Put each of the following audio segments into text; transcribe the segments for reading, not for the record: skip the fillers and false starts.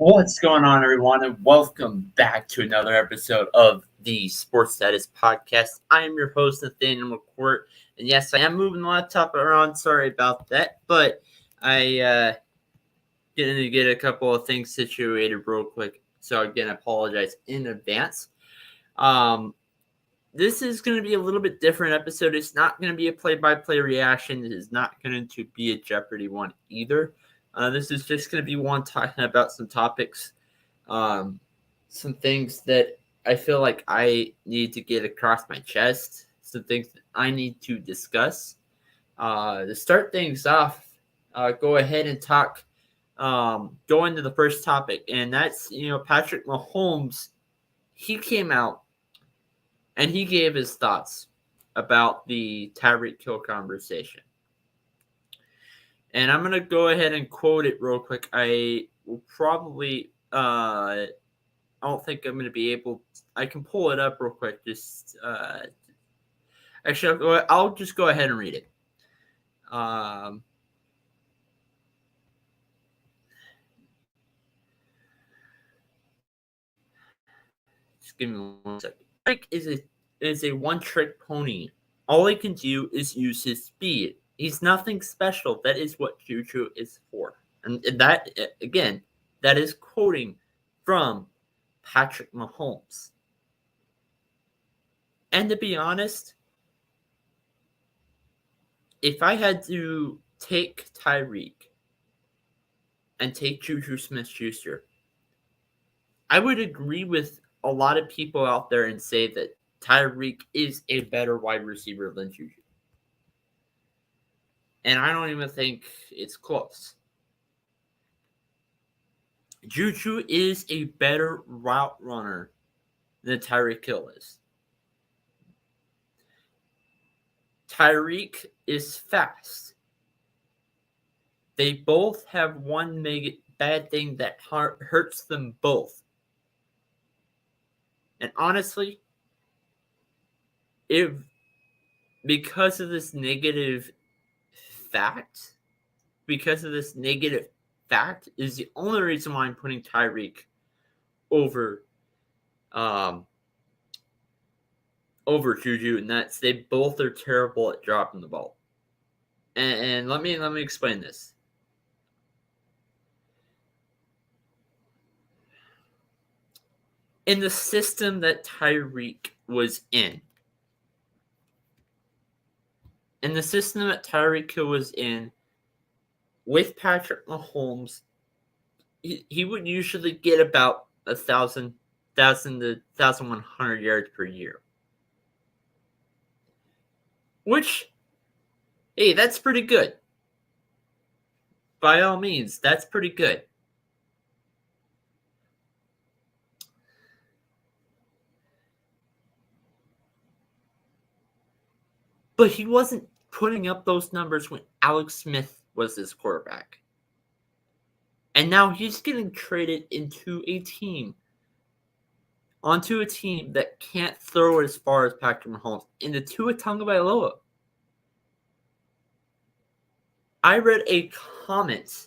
What's going on, everyone, and welcome back to another episode of the Sportsstatus podcast. I am your host, Nathaniel McCourt, and yes, I am moving the laptop around. Sorry about that, but I getting to get a couple of things situated real quick. So again, I apologize in advance. Um, this is going to be a little bit different episode. It's not going to be a play-by-play reaction. It is not going to be a Jeopardy one either. This is just going to be one talking about some topics, some things that I feel like I need to get across my chest, some things that I need to discuss. To start things off, go ahead and talk. Go into the first topic, and that's Patrick Mahomes. He came out and he gave his thoughts about the Tyreek Hill conversation. And I'm going to go ahead and quote it real quick. I will probably, I don't think I'm going to be able, I can pull it up real quick. Actually, I'll just go ahead and read it. Just give me 1 second. Tyreek is a one-trick pony. All he can do is use his speed. He's nothing special. That is what Juju is for. And that, again, that is quoting from Patrick Mahomes. And to be honest, if I had to take Tyreek and take Juju Smith-Schuster, I would agree with a lot of people out there and say that Tyreek is a better wide receiver than Juju. And I don't even think it's close. Juju is a better route runner than Tyreek Hill is. Tyreek is fast. They both have one bad thing that hurts them both. And honestly, because of this negative fact is the only reason why I'm putting Tyreek over Juju, and that's they both are terrible at dropping the ball. And let me explain this. In the system that Tyreek was in, with Patrick Mahomes, he would usually get about 1,000 to 1,100 yards per year. Which, hey, that's pretty good. By all means, that's pretty good. But he wasn't putting up those numbers when Alex Smith was his quarterback. And now he's getting traded onto a team that can't throw as far as Patrick Mahomes, into Tua Tagovailoa. I read a comment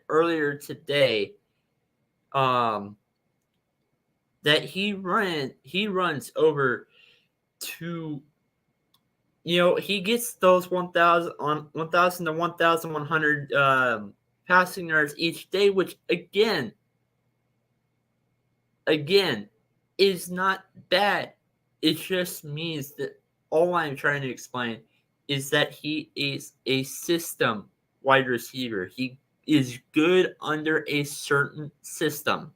earlier today that he runs over to, he gets those 1,000 to 1,100 passing yards each day, which again is not bad. It just means that all I'm trying to explain is that he is a system wide receiver. He is good under a certain system.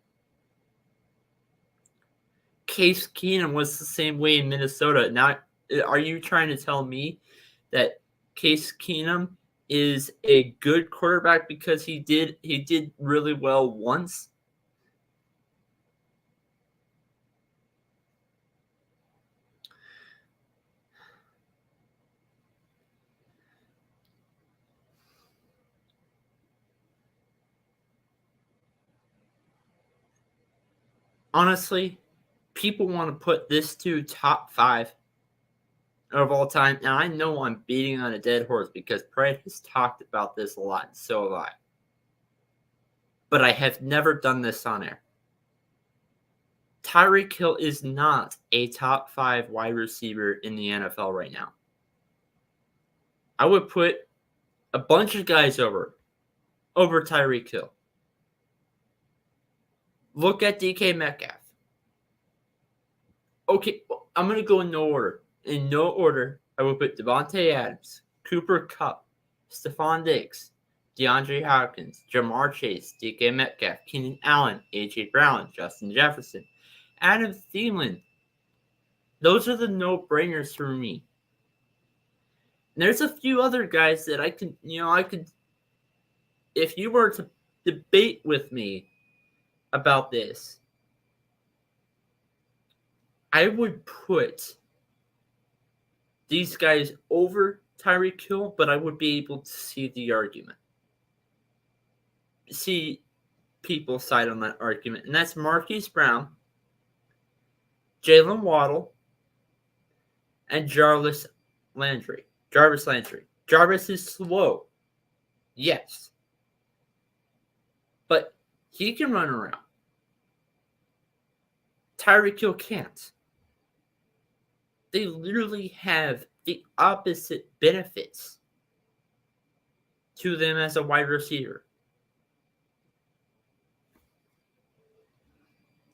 Case Keenum was the same way in Minnesota. Now, are you trying to tell me that Case Keenum is a good quarterback because he did really well once? Honestly, people want to put this to top 5 of all time. Now, I know I'm beating on a dead horse because Pratt has talked about this a lot, and so have I. but I have never done this on air. Tyreek Hill is not a top 5 wide receiver in the NFL right now. I would put a bunch of guys over Tyreek Hill. Look at DK Metcalf. Okay, well, I'm going to go in no order. In no order, I will put Devontae Adams, Cooper Kupp, Stephon Diggs, DeAndre Hopkins, Jamar Chase, DK Metcalf, Keenan Allen, A.J. Brown, Justin Jefferson, Adam Thielen. Those are the no-brainers for me. And there's a few other guys that I could, if you were to debate with me about this, I would put these guys over Tyreek Hill, but I would be able to see the argument. See people side on that argument. And that's Marquise Brown, Jalen Waddle, and Jarvis Landry. Jarvis is slow. Yes. But he can run around. Tyreek Hill can't. They literally have the opposite benefits to them as a wide receiver.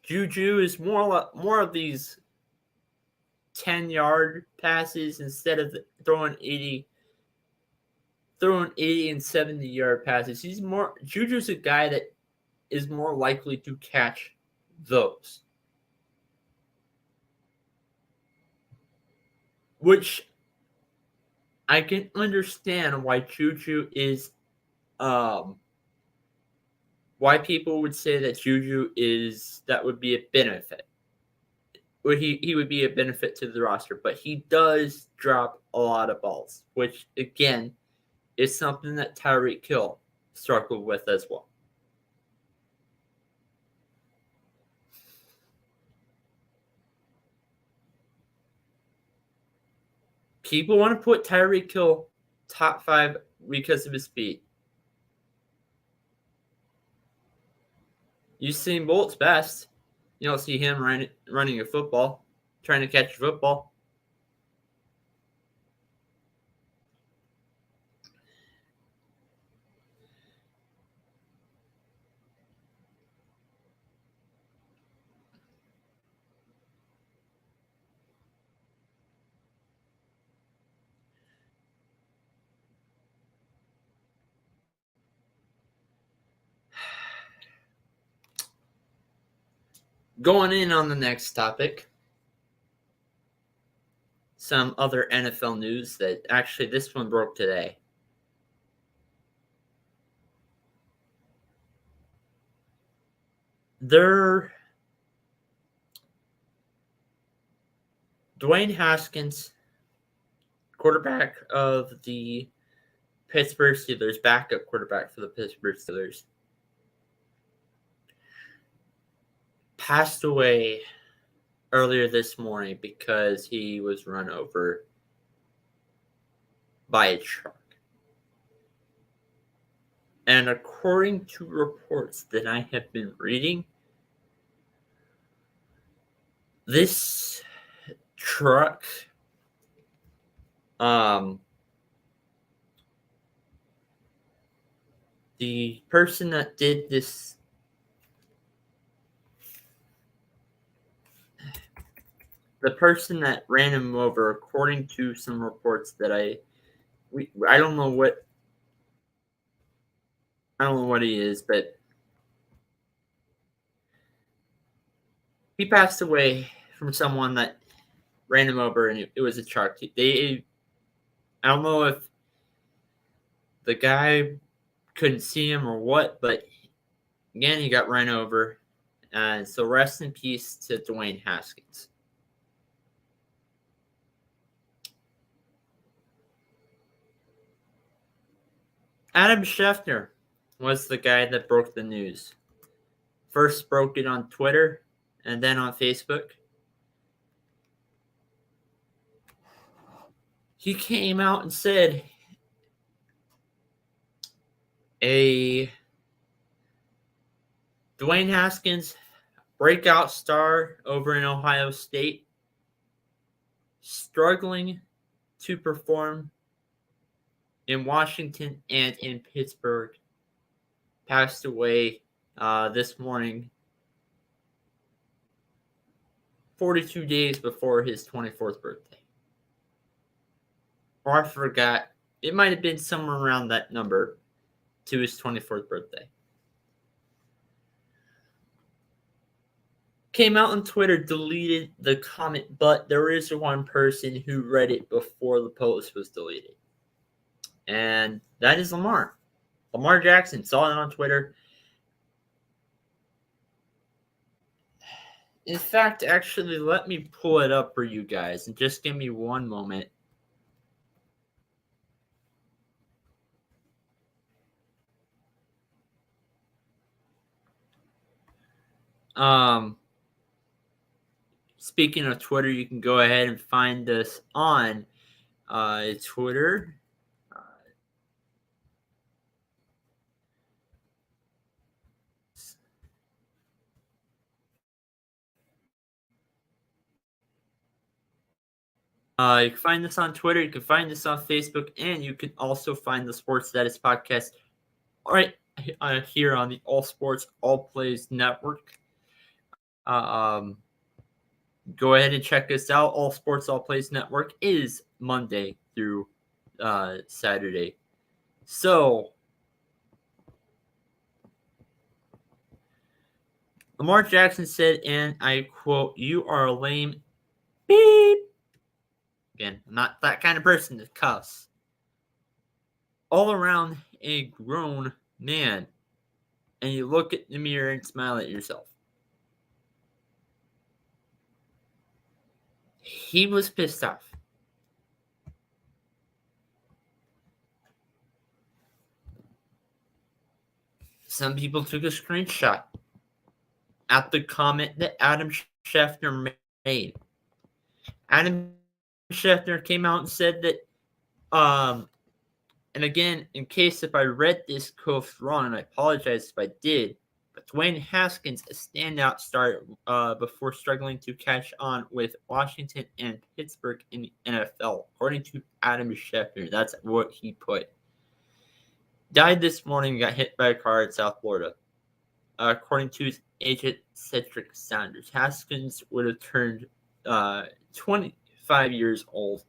Juju is more of these 10-yard passes instead of throwing 80 and 70-yard passes. Juju's a guy that is more likely to catch those. Which I can understand why Juju is why people would say that Juju that would be a benefit. He would be a benefit to the roster, but he does drop a lot of balls, which again is something that Tyreek Hill struggled with as well. People want to put Tyreek Hill top 5 because of his speed. Usain Bolt's best. You don't see him running a football, trying to catch a football. Going in on the next topic, some other NFL news that actually this one broke today. Dwane Haskins, quarterback of the Pittsburgh Steelers, backup quarterback for the Pittsburgh Steelers, passed away earlier this morning because he was run over by a truck. And according to reports that I have been reading, this truck the person that did this the person that ran him over, according to some reports that I don't know what he is, but he passed away from someone that ran him over, and it was a truck. I don't know if the guy couldn't see him or what, but again, he got run over. And so rest in peace to Dwane Haskins. Adam Schefter was the guy that broke the news. First broke it on Twitter and then on Facebook. He came out and said a Dwane Haskins, breakout star over in Ohio State, struggling to perform in Washington and in Pittsburgh, passed away this morning, 42 days before his 24th birthday. Or I forgot, it might have been somewhere around that number to his 24th birthday. Came out on Twitter, deleted the comment, but there is one person who read it before the post was deleted. And that is Lamar. Lamar Jackson saw it on Twitter. In fact, actually, let me pull it up for you guys and just give me one moment. Speaking of Twitter, you can go ahead and find us on Twitter. You can find us on Twitter, you can find us on Facebook, and you can also find the Sportsstatus podcast right here on the All Sports All Plays Network. Go ahead and check us out. All Sports All Plays Network is Monday through Saturday. So, Lamar Jackson said, and I quote, "You are a lame beep." Again, I'm not that kind of person to cuss. All around a grown man, and you look at the mirror and smile at yourself. He was pissed off. Some people took a screenshot at the comment that Adam Schefter made. Adam Schefter came out and said that, and again, in case if I read this quote wrong, and I apologize if I did, but Dwane Haskins, a standout star before struggling to catch on with Washington and Pittsburgh in the NFL, according to Adam Schefter. That's what he put. Died this morning, got hit by a car in South Florida. According to his agent, Cedric Saunders, Haskins would have turned 25 years old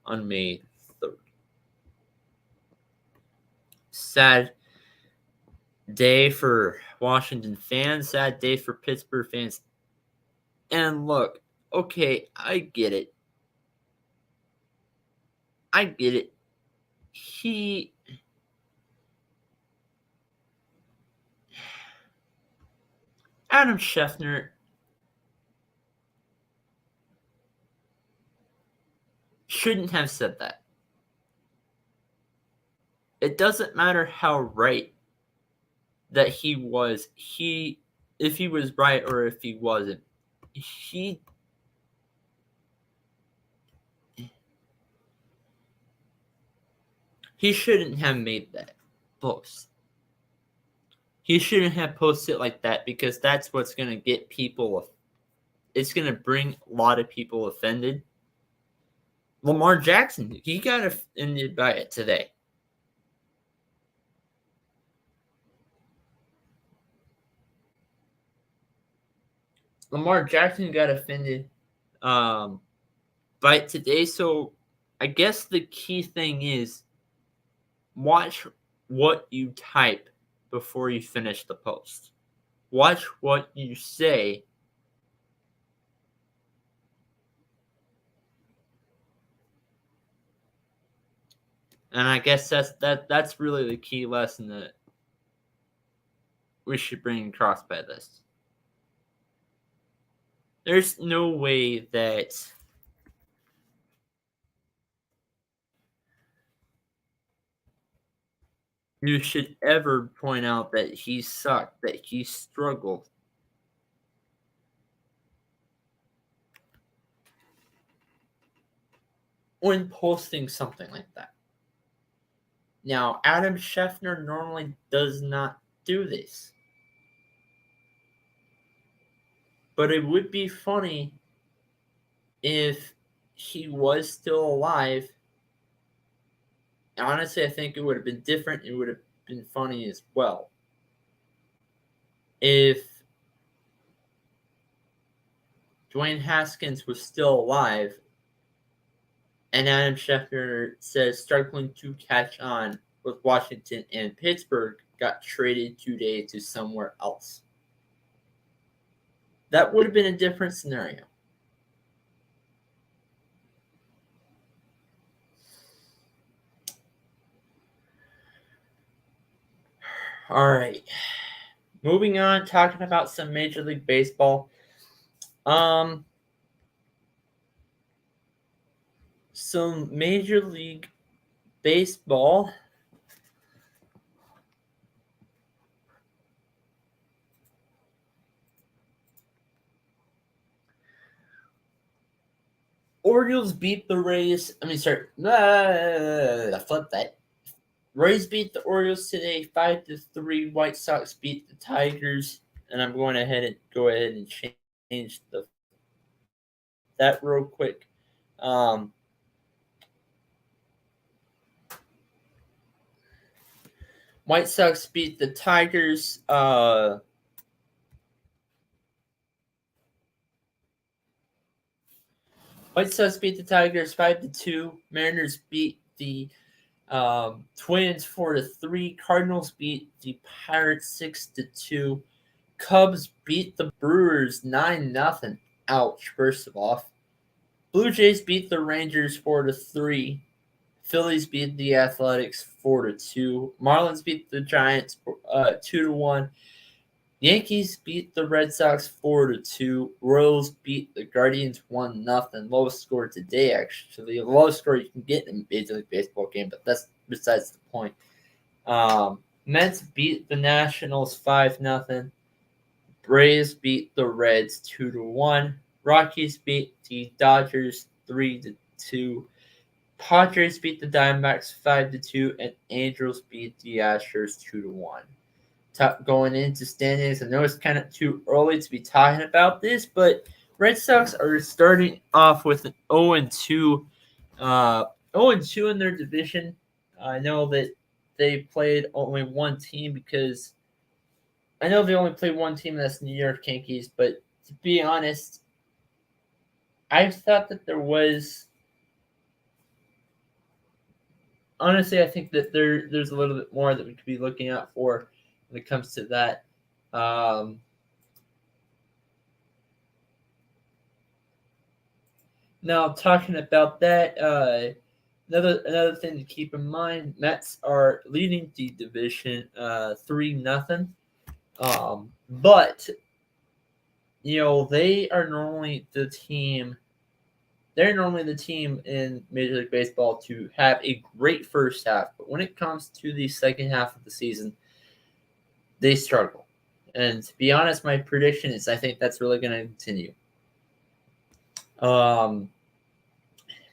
on May 3rd. Sad day for Washington fans, sad day for Pittsburgh fans. And look, okay, I get it. Adam Schefter shouldn't have said that. It doesn't matter how right that he was. If he was right or if he wasn't, he shouldn't have made that post. He shouldn't have posted it like that, because that's what's going to get people. It's going to bring a lot of people offended. Lamar Jackson, he got offended by it today. Lamar Jackson got offended by it today. So I guess the key thing is watch what you type before you finish the post. Watch what you say. And I guess that's really the key lesson that we should bring across by this. There's no way that you should ever point out that he sucked, that he struggled. When posting something like that. Now, Adam Schefter normally does not do this. But it would be funny if he was still alive. Honestly, I think it would have been different. It would have been funny as well. If Dwane Haskins was still alive and Adam Schefter says struggling to catch on with Washington and Pittsburgh got traded today to somewhere else. That would have been a different scenario. All right. Moving on, talking about some Major League Baseball. Some Major League Baseball. Orioles beat the Rays. Flip that. Rays beat the Orioles today 5-3. White Sox beat the Tigers, and I'm going ahead and change that real quick. White Sox beat the Tigers. White Sox beat the Tigers 5-2. Mariners beat the Twins 4-3. Cardinals beat the Pirates 6-2. Cubs beat the Brewers 9-0. Ouch, first of all. Blue Jays beat the Rangers 4-3. Phillies beat the Athletics 4-2. Marlins beat the Giants 2-1. Yankees beat the Red Sox 4-2. Royals beat the Guardians 1-0. Lowest score today, actually. The lowest score you can get in a Major League Baseball game, but that's besides the point. Mets beat the Nationals 5-0. Braves beat the Reds 2-1. Rockies beat the Dodgers 3-2. Padres beat the Diamondbacks 5-2, and Angels beat the Astros 2-1. Going into standings, I know it's kind of too early to be talking about this, but Red Sox are starting off with an 0-2, 0-2 in their division. I know that they played only one team because I know they only played one team, and that's New York Yankees. But to be honest, I thought that there was. Honestly, I think that there's a little bit more that we could be looking out for when it comes to that. Now, talking about that, another thing to keep in mind: Mets are leading the division 3-0. But they are normally the team. They're normally the team in Major League Baseball to have a great first half, but when it comes to the second half of the season, they struggle. And to be honest, my prediction is I think that's really going to continue.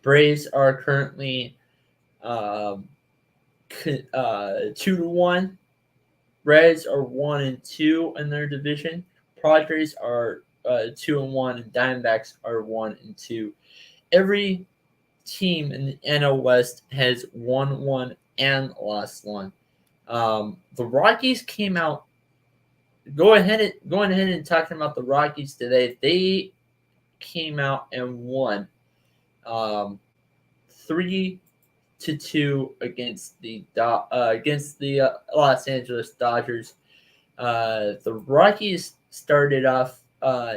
Braves are currently 2-1. Reds are 1-2 in their division. Padres are 2-1, and Diamondbacks are 1-2. Every team in the NL West has won one and lost one. The Rockies came out. Going ahead and talking about the Rockies today, they came out and won 3-2 against the Los Angeles Dodgers. The Rockies started off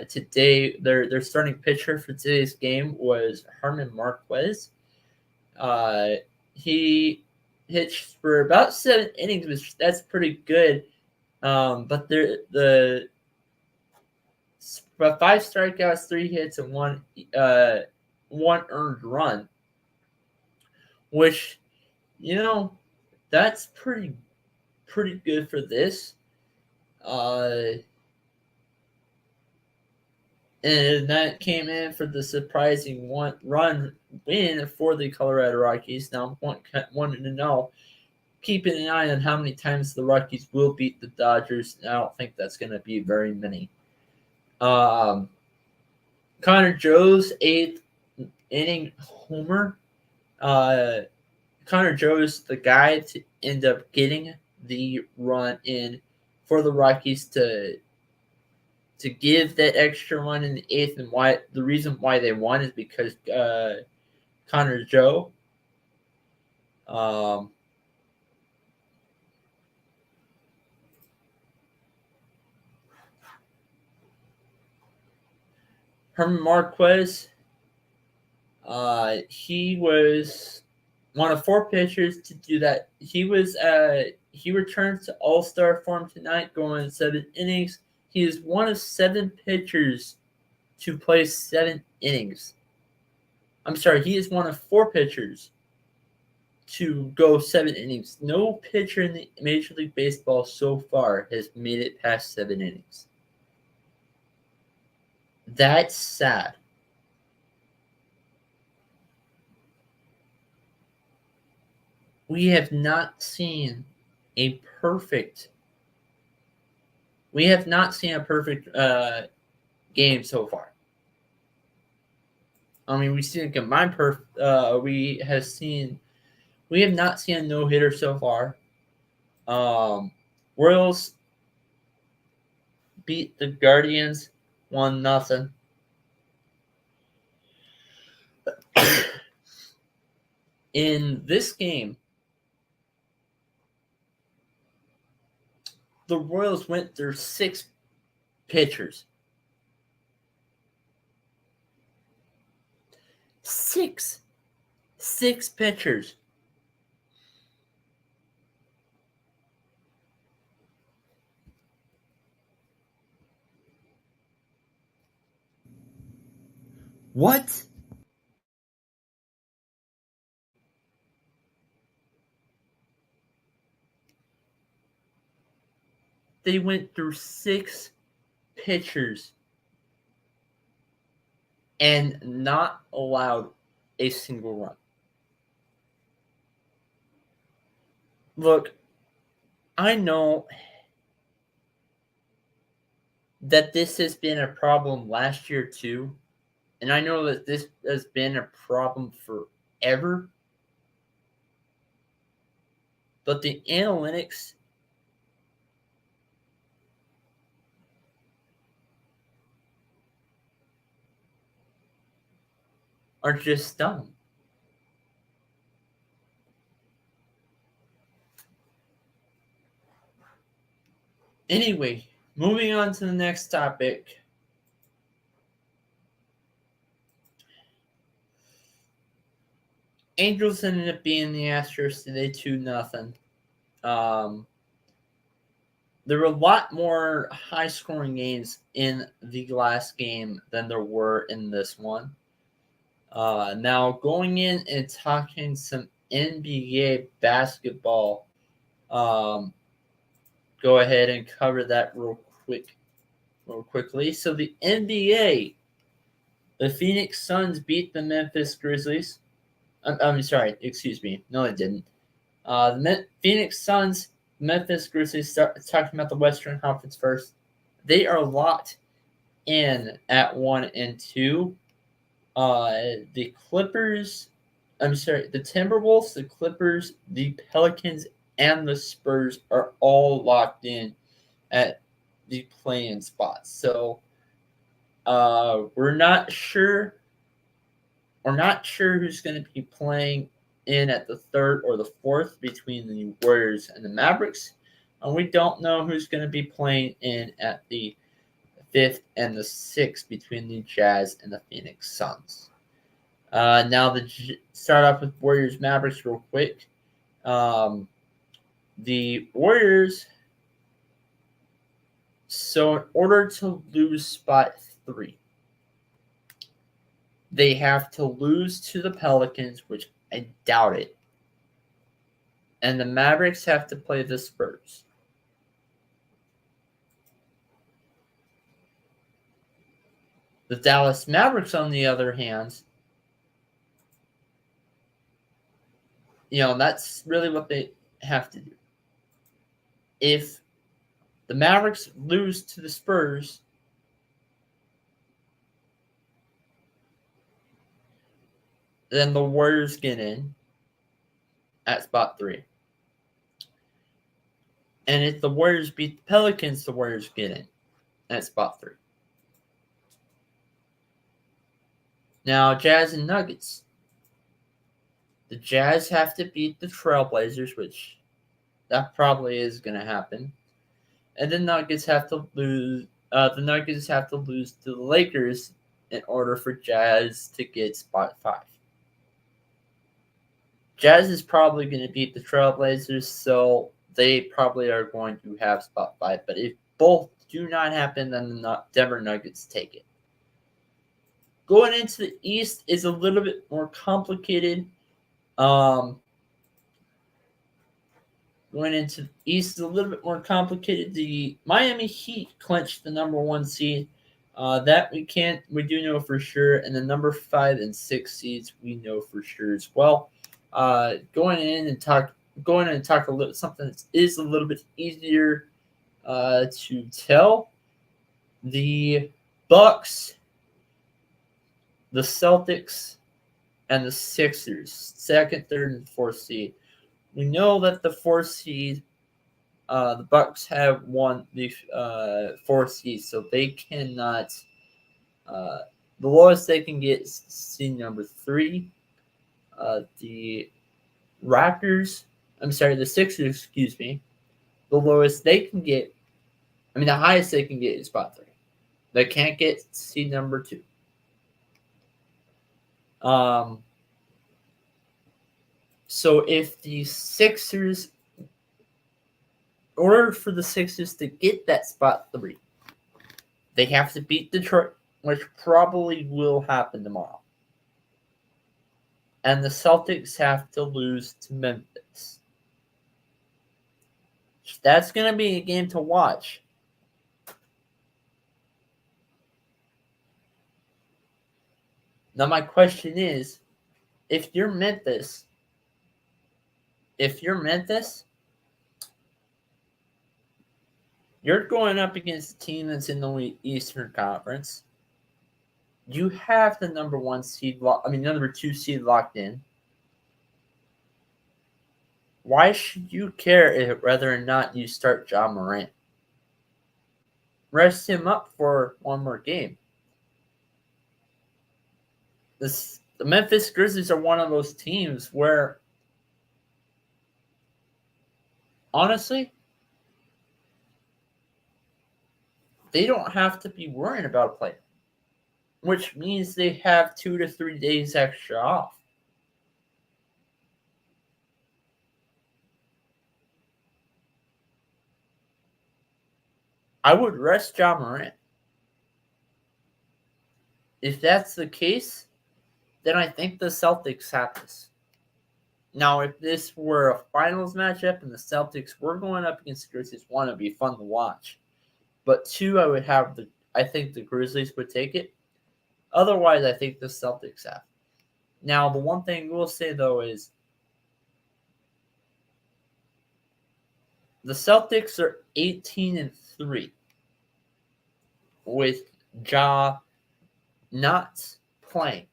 today. Their starting pitcher for today's game was Herman Marquez. He pitched for about 7 innings, which that's pretty good. But the 5 strikeouts, 3 hits, and one earned run, which that's pretty good for this. And that came in for the surprising one-run win for the Colorado Rockies. Now, wanting to know, keeping an eye on how many times the Rockies will beat the Dodgers. I don't think that's going to be very many. Connor Joe's 8th inning homer. Connor Joe is the guy to end up getting the run in for the Rockies to give that extra run in the 8th, and why the reason why they won is because Connor Joe Herman Marquez, he was one of 4 pitchers to do that. He returned to All-Star form tonight, going 7 innings. He is one of 7 pitchers to play 7 innings. I'm sorry, he is one of 4 pitchers to go 7 innings. No pitcher in the Major League Baseball so far has made it past 7 innings. That's sad. We have not seen a perfect game so far. I mean, we've seen a combined we have not seen a no-hitter so far. Royals beat the Guardians 1-0. In this game, the Royals went through 6 pitchers. 6 pitchers. What? They went through 6 pitchers and not allowed a single run. Look, I know that this has been a problem last year too, and I know that this has been a problem forever, but the analytics are just dumb. Anyway, moving on to the next topic. Angels ended up being the Astros today 2-0. There were a lot more high-scoring games in the last game than there were in this one. Now, going in and talking some NBA basketball, go ahead and cover that real quickly. So the NBA, the Phoenix Suns beat the Memphis Grizzlies. I'm sorry, excuse me. No, they didn't. The Phoenix Suns, Memphis Grizzlies, talking about the Western Conference first. They are locked in at 1-2. The Timberwolves, the Clippers, the Pelicans, and the Spurs are all locked in at the play-in spots. So we're not sure who's going to be playing in at the 3rd or the 4th between the Warriors and the Mavericks. And we don't know who's going to be playing in at the 5th and the 6th between the Jazz and the Phoenix Suns. Now, start off with Warriors Mavericks real quick. The Warriors, so in order to lose spot 3, they have to lose to the Pelicans, which I doubt it. And the Mavericks have to play the Spurs. The Dallas Mavericks, on the other hand, that's really what they have to do. If the Mavericks lose to the Spurs, Then the Warriors get in at spot 3. And if the Warriors beat the Pelicans, the Warriors get in at spot 3. Now, Jazz and Nuggets. The Jazz have to beat the Trailblazers, which that probably is going to happen. And the Nuggets have to lose. The Nuggets have to lose to the Lakers in order for Jazz to get spot 5. Jazz is probably going to beat the Trailblazers, so they probably are going to have spot 5. But if both do not happen, then the Denver Nuggets take it. Going into the East is a little bit more complicated. Going into the East is a little bit more complicated. The Miami Heat clinched the number 1 seed. That we do know for sure. And the number 5 and 6 seeds we know for sure as well. Going in and talk a little something that is a little bit easier to tell. The Bucks, the Celtics, and the Sixers, 2nd, 3rd, and 4th seed. We know that the 4th seed, the Bucks have won the 4th seed, so they cannot. The lowest they can get is seed number 3. The Sixers, excuse me. The lowest they can get, the highest they can get is spot 3. They can't get seed number 2. So if the Sixers, in order for the Sixers to get that spot 3, they have to beat Detroit, which probably will happen tomorrow. And the Celtics have to lose to Memphis. That's going to be a game to watch. Now my question is, if you're Memphis, you're going up against a team that's in the Eastern Conference. You have the number 2 seed locked in. Why should you care whether or not you start Ja Morant? Rest him up for one more game. The Memphis Grizzlies are one of those teams where, honestly, they don't have to be worrying about a player, which means they have 2 to 3 days extra off. I would rest Ja Morant. If that's the case, then I think the Celtics have this. Now, if this were a finals matchup and the Celtics were going up against the Grizzlies, 1, it'd be fun to watch. But 2, I think the Grizzlies would take it. Otherwise, I think the Celtics have. Now, the one thing we'll say, though, is the Celtics are 18-3 with Ja not playing.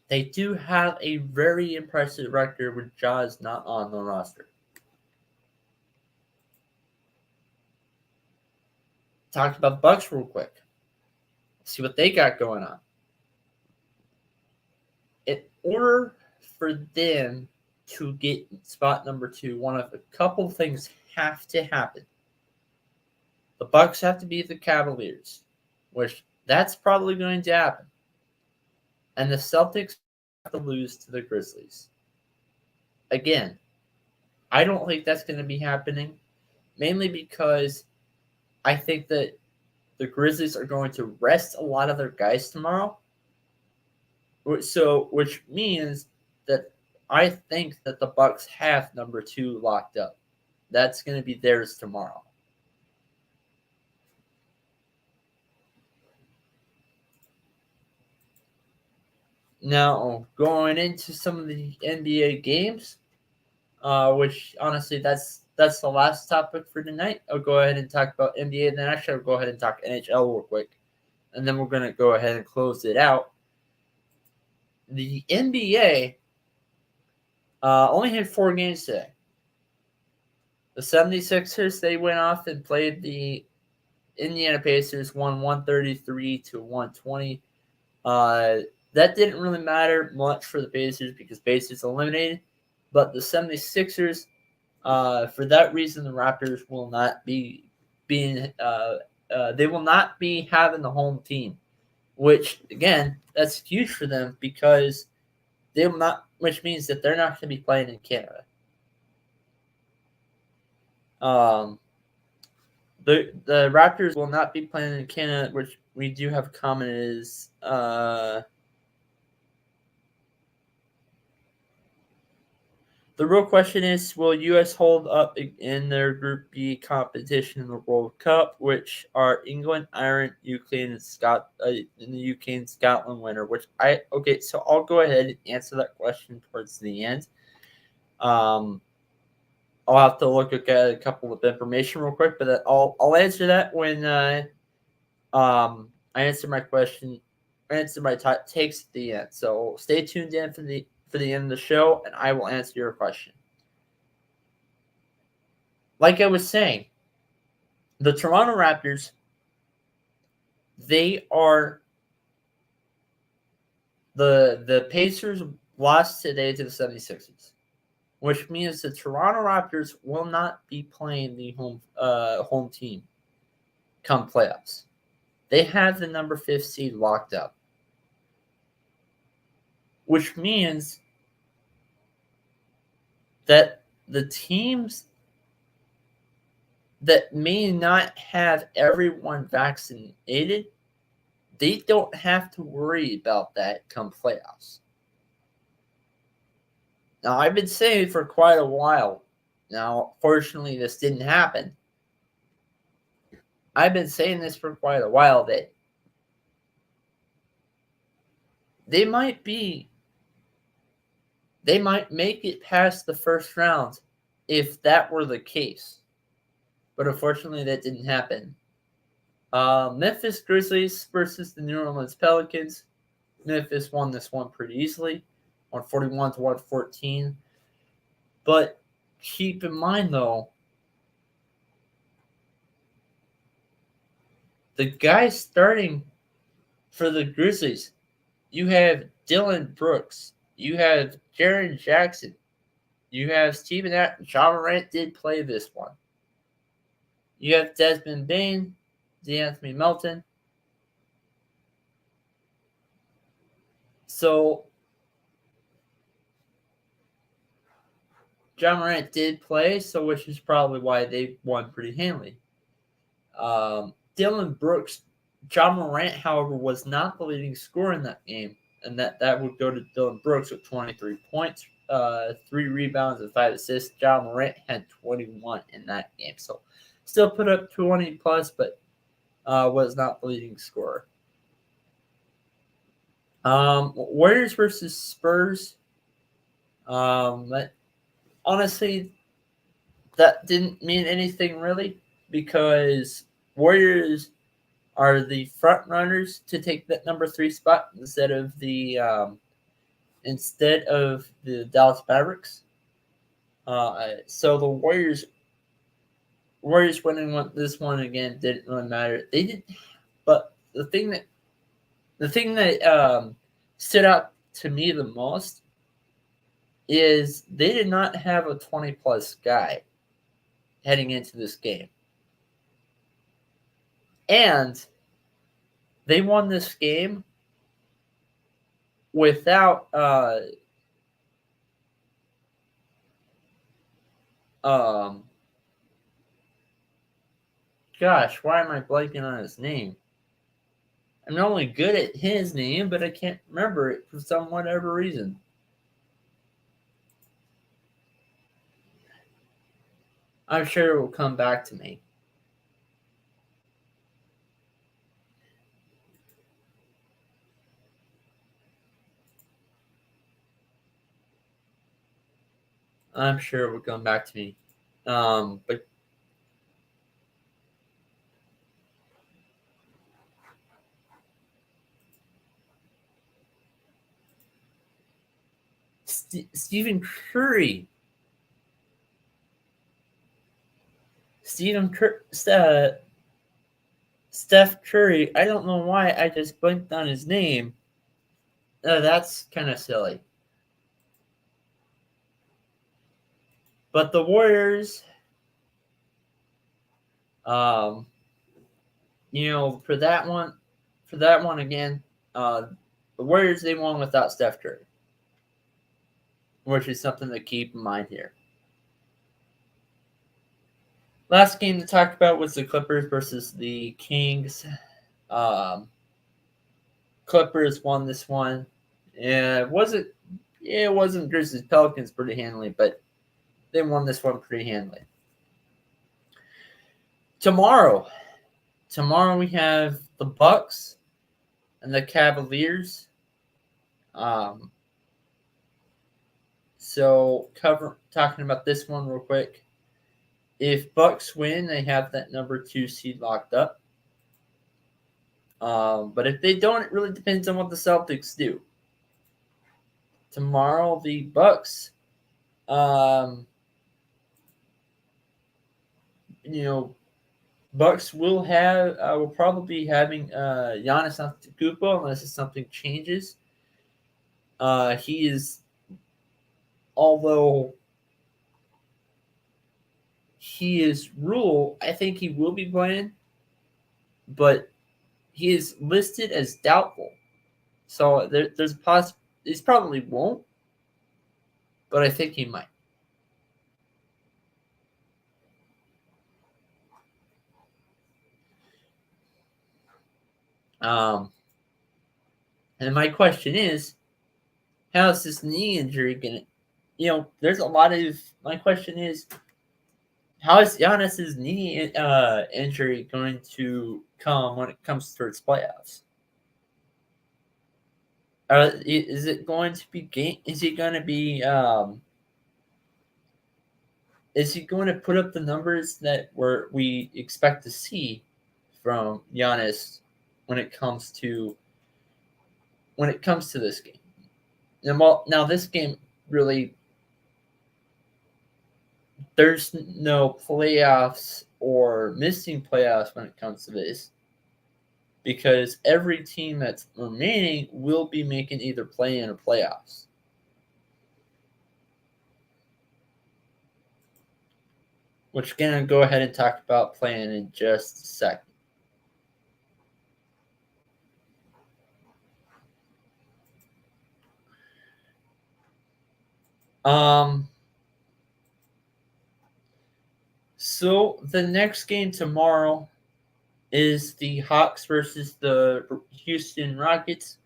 They do have a very impressive record when Ja is not on the roster. Talk about the Bucks real quick. See what they got going on. In order for them to get spot number 2, one of a couple things have to happen. The Bucks have to beat the Cavaliers, which that's probably going to happen. And the Celtics have to lose to the Grizzlies. Again, I don't think that's going to be happening, mainly because I think that the Grizzlies are going to rest a lot of their guys tomorrow. Which means that I think that the Bucks have number 2 locked up. That's going to be theirs tomorrow. Now, going into some of the NBA games, which honestly, that's the last topic for tonight. I'll go ahead and talk about NBA, and then actually I'll go ahead and talk NHL real quick, and then we're going to go ahead and close it out. the NBA only had 4 games today. The 76ers, they went off and played the Indiana Pacers, won 133-120. That didn't really matter much for the Pacers because Pacers eliminated. But the 76ers, for that reason, the Raptors will not be they will not be having the home team, which again, that's huge for them because they will not, which means that they're not going to be playing in Canada. The Raptors will not be playing in Canada, which we do have a comment is the real question is, will U.S. hold up in their Group B competition in the World Cup, which are England, Ireland, Ukraine, and the UK and Scotland winner? So I'll go ahead and answer that question towards the end. I'll have to look at a couple of information real quick, but I'll answer that when I answer my question, answer my takes at the end. So stay tuned in for the end of the show, and I will answer your question. Like I was saying, the Toronto Raptors, they are the Pacers lost today to the 76ers, which means the Toronto Raptors will not be playing the home team come playoffs. They have the number 5 seed locked up, which means that the teams that may not have everyone vaccinated, they don't have to worry about that come playoffs. Now, I've been saying for quite a while. Now, fortunately, this didn't happen. I've been saying this for quite a while that they might make it past the first round if that were the case. But unfortunately, that didn't happen. Memphis Grizzlies versus the New Orleans Pelicans. Memphis won this one pretty easily, 141-114. But keep in mind, though, the guys starting for the Grizzlies, you have Dillon Brooks, you have Jaren Jackson, you have Steven Adams. Ja Morant did play this one. You have Desmond Bane, DeAnthony Melton. So, Ja Morant did play, so which is probably why they won pretty handily. Dillon Brooks, Ja Morant, however, was not the leading scorer in that game, and that would go to Dillon Brooks with 23 points, 3 rebounds, and 5 assists. Ja Morant had 21 in that game, so still put up 20 plus, but was not the leading scorer. Warriors versus Spurs. Honestly, that didn't mean anything really because Warriors are the front runners to take that number 3 spot instead of the Dallas Mavericks. So the Warriors winning this one again didn't really matter. They didn't, but the thing that stood out to me the most is they did not have a 20-plus guy heading into this game. And they won this game without gosh, why am I blanking on his name? I'm not only good at his name, but I can't remember it for some whatever reason. I'm sure it will come back to me. I'm sure it will come back to me. But Stephen Curry. Steph Curry. I don't know why I just blanked on his name. That's kind of silly. But the Warriors, for that one again, the Warriors, they won without Steph Curry, which is something to keep in mind here. Last game to talk about was the Clippers versus the Kings. Clippers won this one. It wasn't Grizzlies Pelicans pretty handily, but they won this one pretty handily. Tomorrow we have the Bucks and the Cavaliers. So talking about this one real quick. If Bucks win, they have that number 2 seed locked up. But if they don't, it really depends on what the Celtics do. Tomorrow, the Bucks, Bucks will probably be having Giannis Antetokounmpo unless something changes. Although he is ruled, I think he will be playing, but he is listed as doubtful. So there's a possibility. He probably won't, but I think he might. And my question is, how is this knee injury going to, there's a lot of, my question is, how is Giannis's knee injury going to come when it comes towards playoffs? Is it going to be Is he going to be? Is he going to put up the numbers that we expect to see from Giannis when it comes to this game? Now this game really, there's no playoffs or missing playoffs when it comes to this, because every team that's remaining will be making either play-in or playoffs. Which we're going to go ahead and talk about play-in in just a second. So the next game tomorrow is the Hawks versus the Houston Rockets.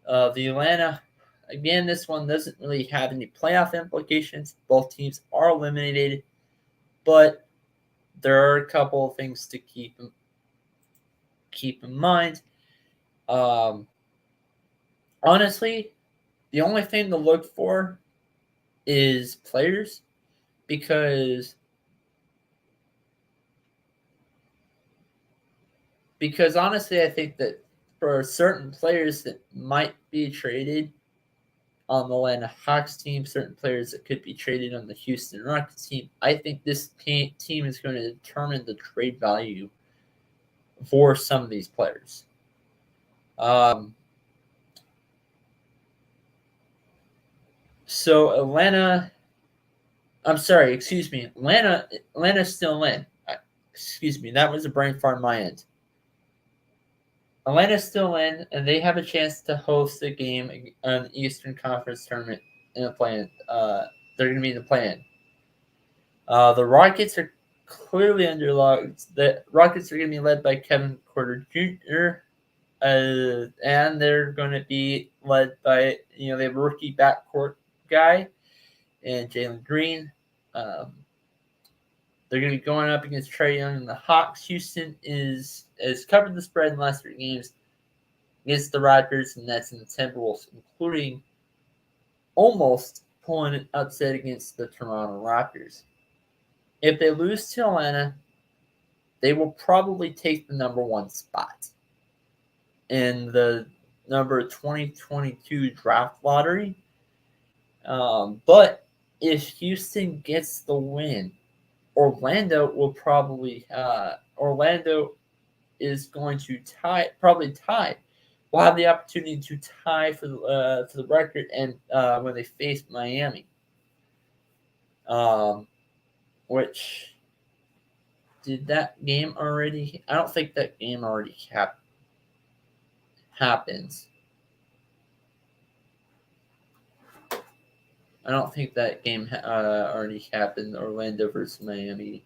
The Atlanta, again, this one doesn't really have any playoff implications. Both teams are eliminated, but there are a couple of things to keep in mind. Honestly, the only thing to look for is players, because honestly, I think that for certain players that might be traded on the Atlanta Hawks team, certain players that could be traded on the Houston Rockets team, I think this team is going to determine the trade value for some of these players. So Atlanta's still in. Excuse me, that was a brain fart on my end. Atlanta's still in, and they have a chance to host a game on the Eastern Conference tournament in the play-in. They're going to be in the play-in. The Rockets are clearly underlocked. The Rockets are going to be led by Kevin Porter Jr., and they're going to be led by, they have a rookie backcourt guy and Jalen Green. They're going to be going up against Trae Young and the Hawks. Houston has covered the spread in the last 3 games against the Raptors, and that's in the Timberwolves, including almost pulling an upset against the Toronto Raptors. If they lose to Atlanta, they will probably take the number 1 spot in the number 2022 draft lottery. But if Houston gets the win, Orlando will probably Orlando is going to probably tie. Will have the opportunity to tie for the record, and when they face Miami, which did that game already? I don't think that game already happens. I don't think that game already happened. Orlando versus Miami.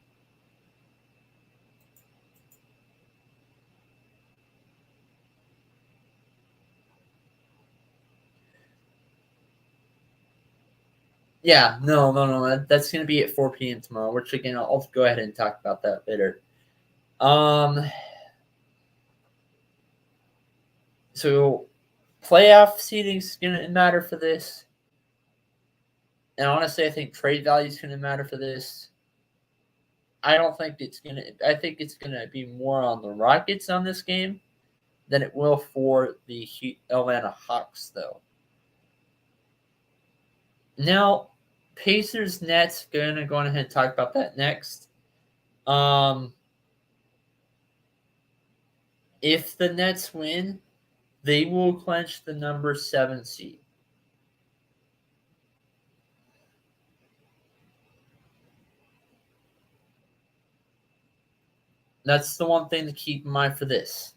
Yeah, no. That's going to be at 4 p.m. tomorrow, which again, I'll go ahead and talk about that later. So playoff seeding is going to matter for this. And honestly, I think trade value is going to matter for this. I think it's going to be more on the Rockets on this game than it will for the Atlanta Hawks, though. Now, Pacers Nets, going to go ahead and talk about that next. If the Nets win, they will clinch the number 7 seed. That's the one thing to keep in mind for this.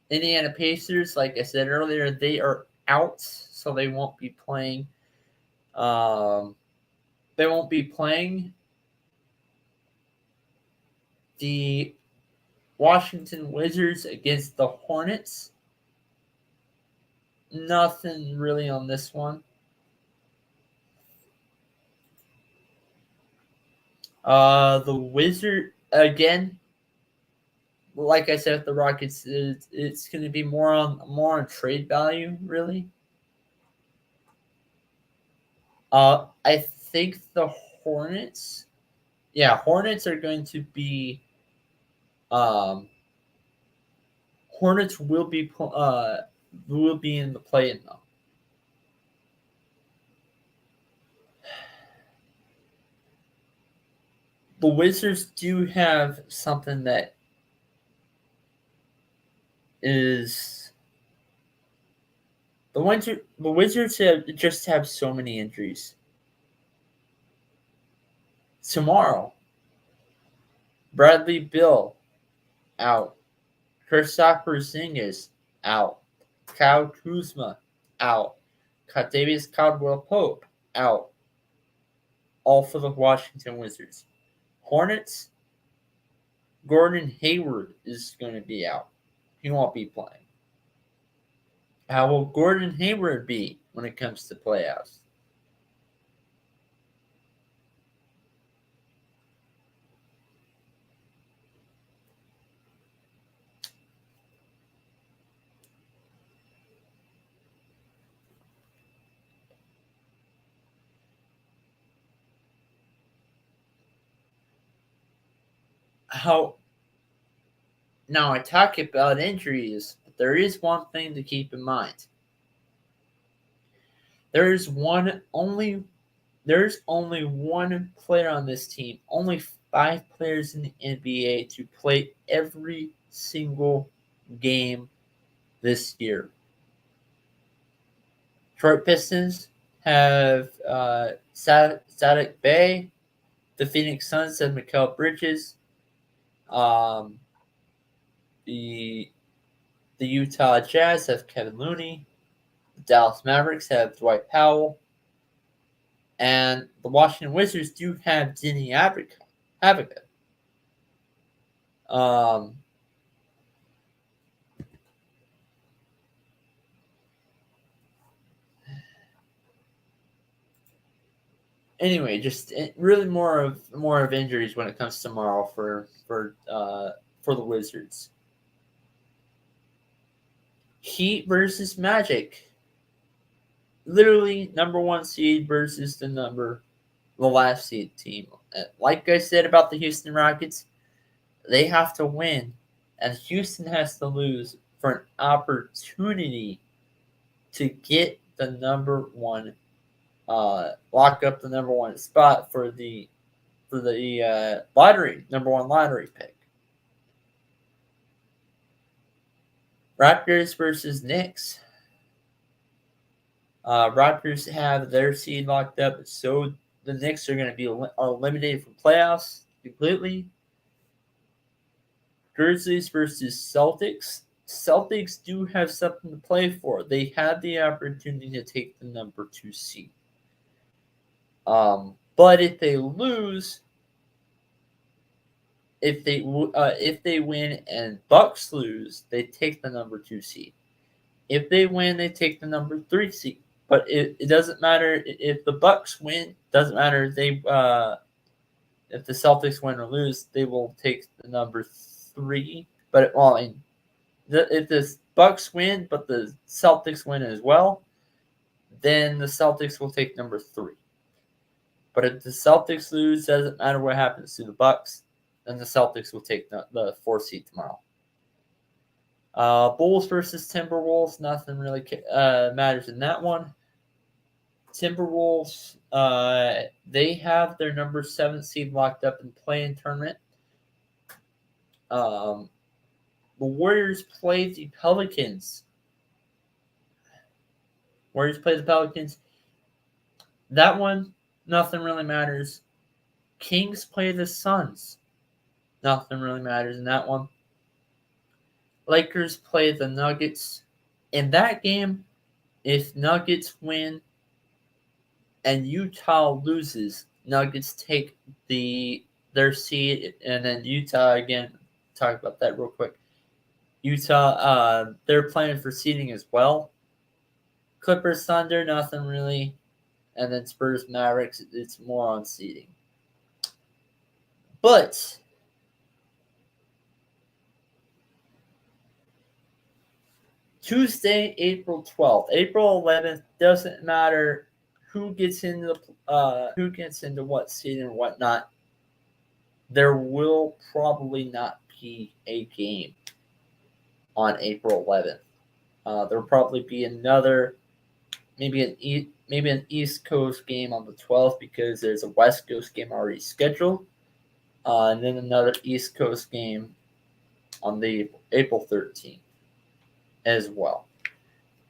Indiana Pacers, like I said earlier, they are out, so they won't be playing. They won't be playing the Washington Wizards against the Hornets. Nothing really on this one. The Wizard, again, like I said, with the Rockets, it's going to be more on trade value, really. I think the Hornets, Hornets are going to be. Hornets will be in the play-in though. The Wizards do have something that is the Wizards have so many injuries. Tomorrow, Bradley Beal out. Kristaps Porzingis out. Kyle Kuzma out. Kentavious Caldwell-Pope out. All for the Washington Wizards. Hornets, Gordon Hayward is going to be out. He won't be playing. How will Gordon Hayward be when it comes to playoffs? Now I talk about injuries, but there is one thing to keep in mind. There's only one player on this team, only 5 players in the NBA to play every single game this year. Detroit Pistons have Saddiq Bey. The Phoenix Suns have Mikal Bridges. The Utah Jazz have Kevin Looney. The Dallas Mavericks have Dwight Powell. And the Washington Wizards do have Deni Avdija. Anyway, just really more of injuries when it comes tomorrow for the Wizards. Heat versus Magic. Literally number 1 seed versus the last seed team. Like I said about the Houston Rockets, they have to win, and Houston has to lose for an opportunity to get the number 1 lock up the number one spot for the lottery, number one lottery pick. Raptors versus Knicks. Raptors have their seed locked up, so the Knicks are going to be eliminated from playoffs completely. Grizzlies versus Celtics. Celtics do have something to play for. They had the opportunity to take the number 2 seed. But if they lose, if they win and Bucks lose, they take the number 2 seed. If they win, they take the number 3 seed. But it doesn't matter if the Bucks win. Doesn't matter if the Celtics win or lose, they will take the number 3. But if the Bucks win, but the Celtics win as well, then the Celtics will take number 3. But if the Celtics lose, doesn't matter what happens to the Bucks, then the Celtics will take the 4 seed tomorrow. Bulls versus Timberwolves. Nothing really matters in that one. Timberwolves, they have their number 7 seed locked up in play-in tournament. The Warriors play the Pelicans. That one, nothing really matters. Kings play the Suns. Nothing really matters in that one. Lakers play the Nuggets. In that game, if Nuggets win and Utah loses, Nuggets take their seed, and then Utah again. Talk about that real quick. Utah, they're playing for seeding as well. Clippers, Thunder, nothing really, and then Spurs, Mavericks. It's more on seeding. But Tuesday, April 12th, April 11th, doesn't matter who gets into what seed and whatnot. There will probably not be a game on April 11th. There will probably be another, maybe an East Coast game on the 12th because there's a West Coast game already scheduled, and then another East Coast game on the April 13th as well.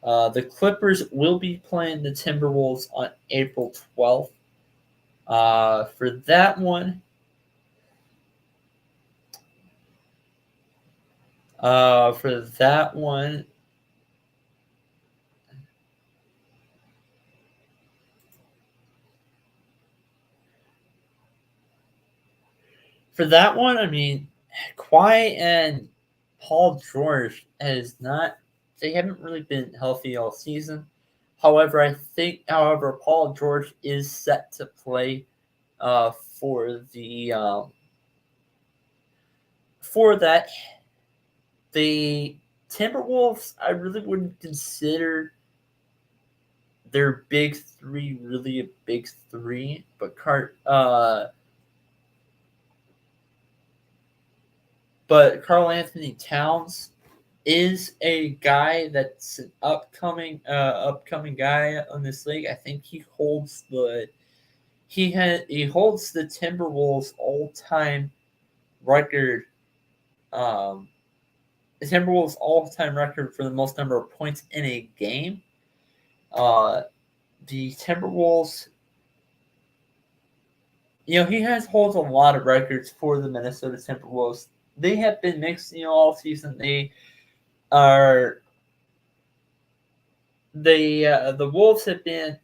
The Clippers will be playing the Timberwolves on April 12th. For that one, I mean, Kawhi and Paul George they haven't really been healthy all season. However, Paul George is set to play for that. The Timberwolves, I really wouldn't consider their big three really a big three, but Karl Anthony Towns is a guy that's an upcoming guy on this league. I think he holds the Timberwolves all-time record. The Timberwolves all-time record for the most number of points in a game. The Timberwolves, he holds a lot of records for the Minnesota Timberwolves. They have been mixed, all season. The Wolves have been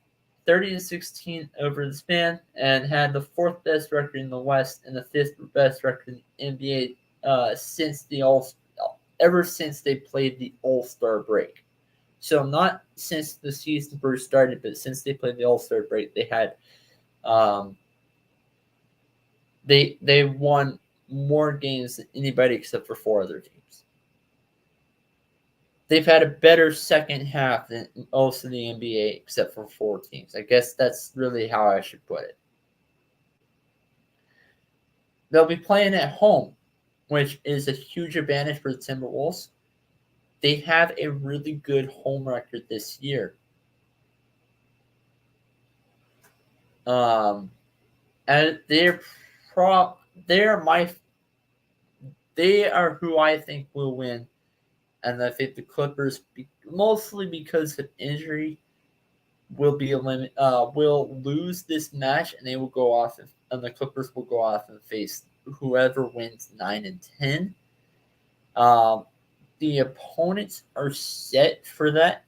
30-16 over the span and had the 4th best record in the West and the 5th best record in the NBA ever since they played the All-Star break. So not since the season first started, but since they played the All-Star break, they had they won more games than anybody except for 4 other teams. They've had a better second half than most of the NBA except for 4 teams. I guess that's really how I should put it. They'll be playing at home, which is a huge advantage for the Timberwolves. They have a really good home record this year. And pro they are my they are who I think will win, and I think the Clippers, mostly because of injury, will lose this match, and they will go off, and the Clippers will go off and face whoever wins 9 and 10. Um, the opponents are set for that.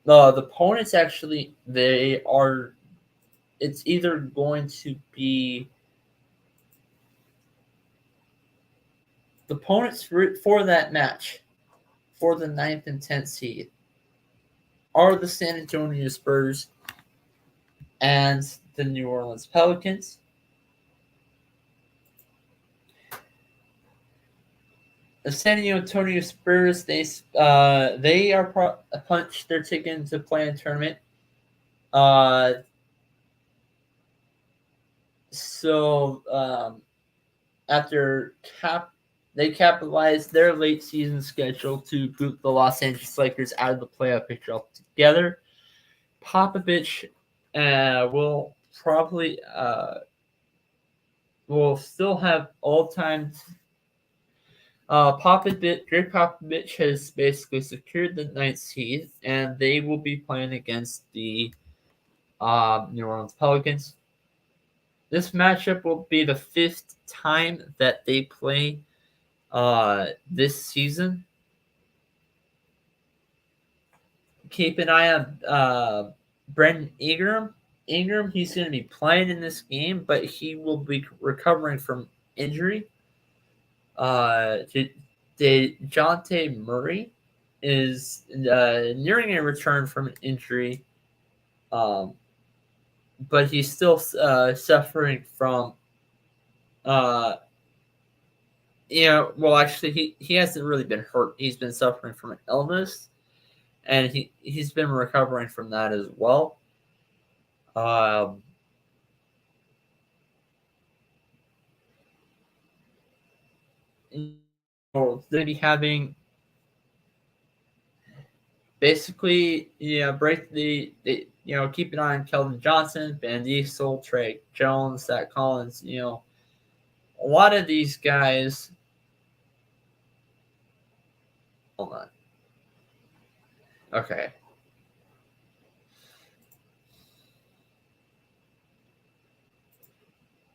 The opponents actually they are. It's either going to be the opponents for that match for the 9th and 10th seed are the San Antonio Spurs and the New Orleans Pelicans. The San Antonio Spurs, they are punched their ticket into play in tournament. After they capitalized their late season schedule to boot the Los Angeles Lakers out of the playoff picture altogether. Popovich will probably will still have all-time. Greg Popovich has basically secured the 9th seed, and they will be playing against the New Orleans Pelicans. This matchup will be the 5th time that they play this season. Keep an eye on Brendan Ingram. He's going to be playing in this game, but he will be recovering from injury. DeJounte Murray is nearing a return from an injury, but he's still suffering from. Actually, he hasn't really been hurt. He's been suffering from an illness, and he's been recovering from that as well. They'll be having basically, keep an eye on Keldon Johnson, Van Diesel, Trey Jones, Zach Collins. A lot of these guys. Hold on. Okay.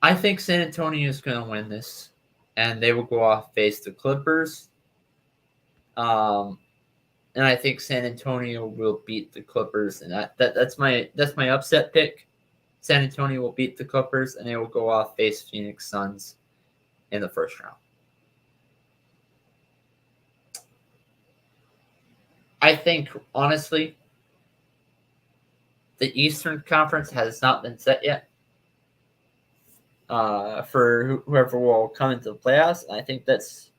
I think San Antonio is going to win this, and they will go off face the Clippers. And I think San Antonio will beat the Clippers, and that's my upset pick. San Antonio will beat the Clippers, and they will go off face Phoenix Suns in the first round. I think, honestly, the Eastern Conference has not been set yet for whoever will come into the playoffs. I think that's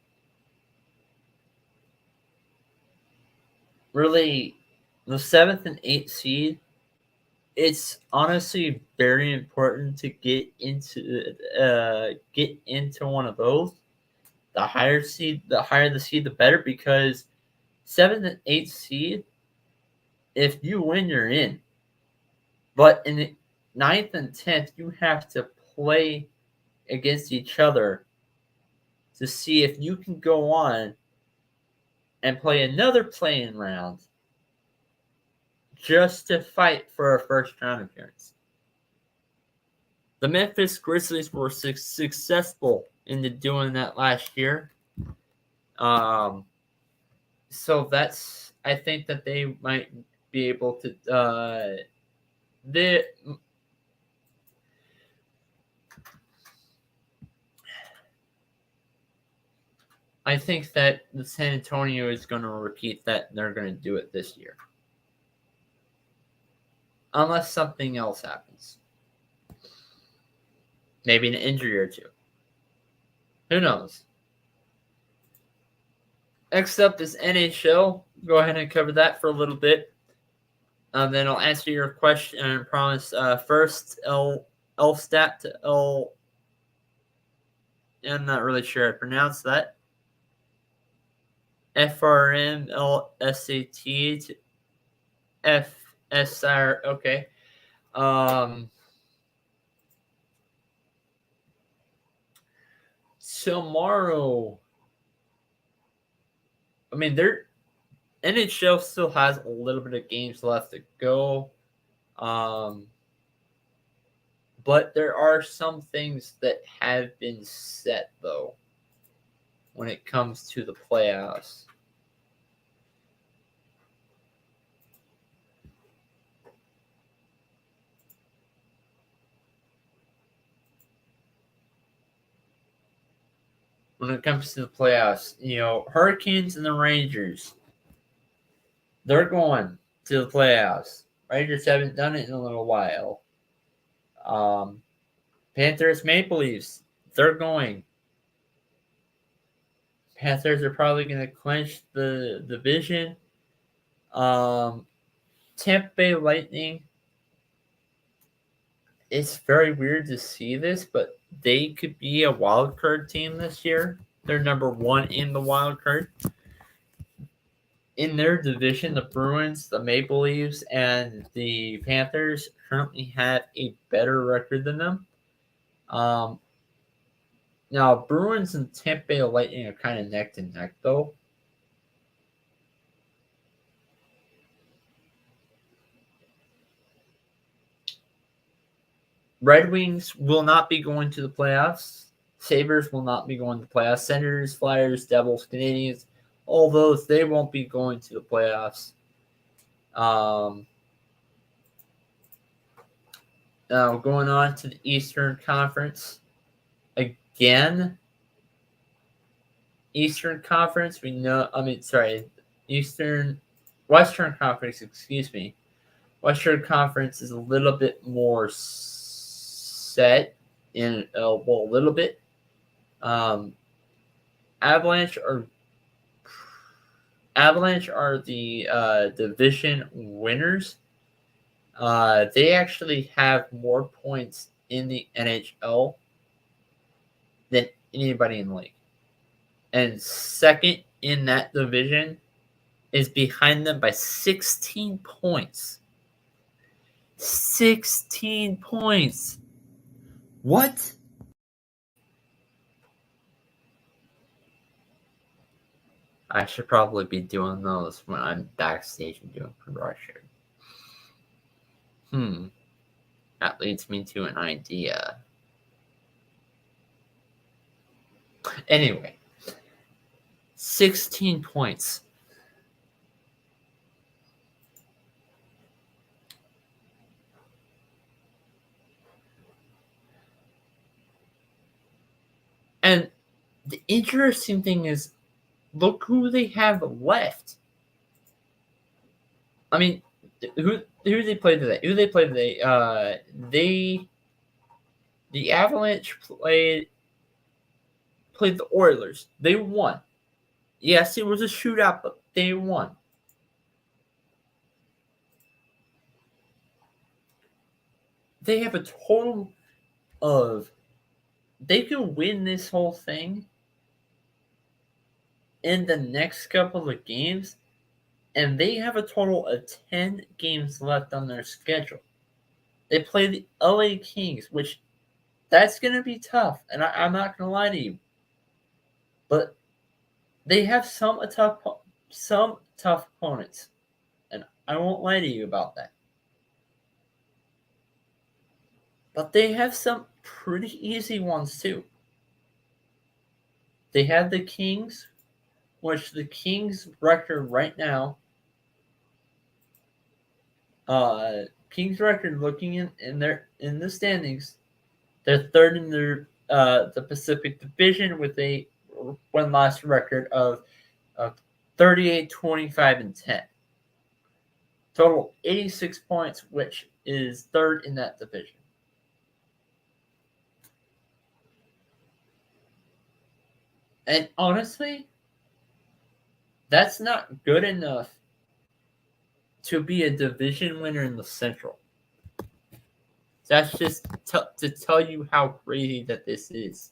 really the 7th and 8th seed. It's honestly very important to get into one of those. The higher the seed, the better, because 7th and 8th seed, if you win, you're in. But in the 9th and 10th, you have to play against each other to see if you can go on and play another play-in round just to fight for a first-round appearance. The Memphis Grizzlies were successful in doing that last year. So I think that they might be able to. I think that the San Antonio is going to repeat that, and they're going to do it this year. Unless something else happens. Maybe an injury or two. Who knows? Next up is NHL. Go ahead and cover that for a little bit. Then I'll answer your question and promise first L-stat to L. I'm not really sure how to pronounce that. FRMLSAT to FSR. Okay. Tomorrow, I mean, their NHL still has a little bit of games left to go. But there are some things that have been set, though, when it comes to the playoffs. When it comes to the playoffs, Hurricanes and the Rangers, they're going to the playoffs. Rangers haven't done it in a little while. Panthers, Maple Leafs, they're going. Panthers are probably going to clinch the division. Tampa Bay Lightning, it's very weird to see this, but they could be a wild card team this year. They're number one in the wild card. In their division, the Bruins, the Maple Leafs, and the Panthers currently have a better record than them. Now, Bruins and Tampa Bay Lightning are kind of neck to neck, though. Red Wings will not be going to the playoffs. Sabres will not be going to the playoffs. Senators, Flyers, Devils, Canadians, all those, they won't be going to the playoffs. Now, going on to the Eastern Conference. Again, Western Conference, Western Conference, excuse me. Western Conference is a little bit more set in, a little bit. Avalanche are the division winners. They actually have more points in the NHL than anybody in the league. And second in that division is behind them by 16 points. 16 points. What? I should probably be doing those when I'm backstage and doing production. That leads me to an idea. Anyway, 16 points. And the interesting thing is, look who they have left. I mean, who they play today? The Avalanche played the Oilers. They won. Yes, it was a shootout, but they won. They have a total of, they can win this whole thing in the next couple of games, and they have a total of 10 games left on their schedule. They play the LA Kings, which that's going to be tough, and I'm not going to lie to you. But they have some tough opponents, and I won't lie to you about that. But they have some pretty easy ones too. They have the Kings, which the Kings record right now, Kings record looking in the standings, they're third in the Pacific Division with a win-loss record of 38, 25, and 10. Total 86 points, which is third in that division. And honestly, that's not good enough to be a division winner in the Central. That's just to tell you how crazy that this is.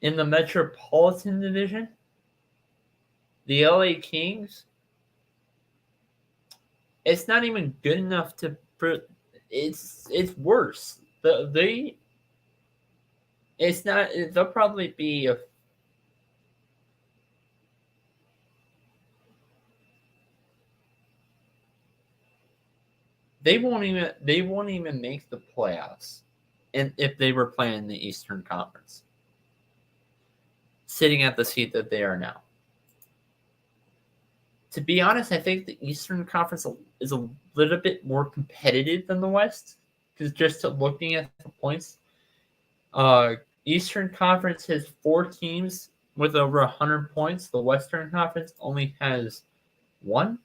In the Metropolitan Division, the LA Kings, It's not even good enough to. It's worse. It's not. They'll probably be a. They won't even. They won't even make the playoffs, and if they were playing the Eastern Conference, sitting at the seat that they are now. To be honest, I think the Eastern Conference is a little bit more competitive than the West. Because just looking at the points, Eastern Conference has 4 teams with over 100 points. The Western Conference only has one.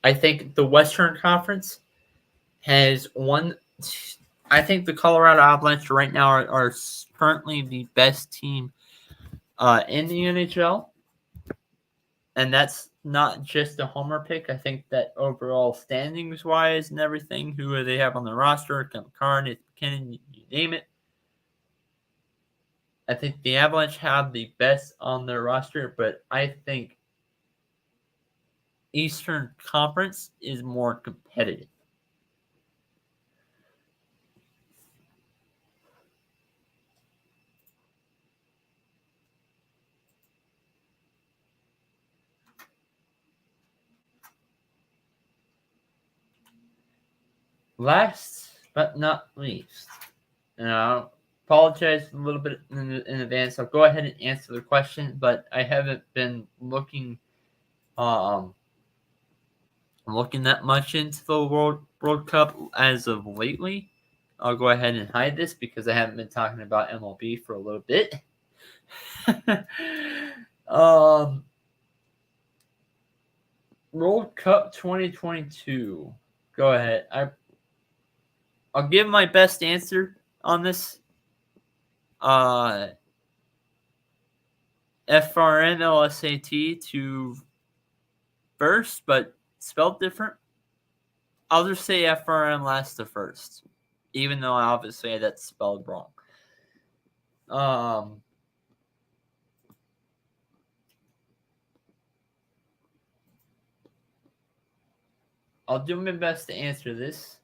I think the Western Conference has one. I think the Colorado Avalanche right now are currently the best team in the NHL. And that's not just a homer pick. I think that overall standings wise and everything, who they have on the roster, Nathan McKinnon, you name it. I think the Avalanche have the best on their roster, but I think Eastern Conference is more competitive. Last but not least, and I apologize a little bit in advance. I'll go ahead and answer the question, but I haven't been looking that much into the World Cup as of lately. I'll go ahead and hide this because I haven't been talking about MLB for a little bit. World Cup 2022. Go ahead. I'll give my best answer on this. FRNLSAT to first, but spelled different. I'll just say FRN last to first, even though obviously that's spelled wrong. I'll do my best to answer this.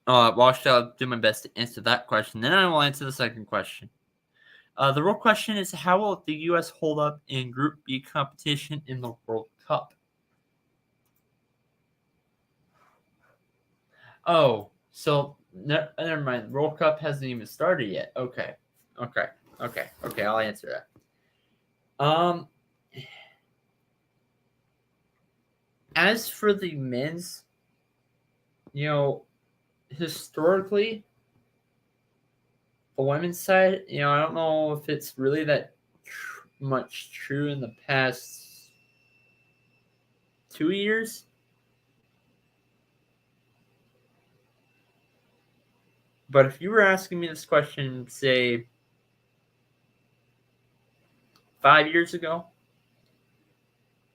I'll do my best to answer that question. Then I will answer the second question. The real question is, how will the U.S. hold up in Group B competition in the World Cup? Oh, so never mind. The World Cup hasn't even started yet. Okay. I'll answer that. As for the men's, historically, the women's side, I don't know if it's really that much true in the past 2 years. But if you were asking me this question, say, 5 years ago,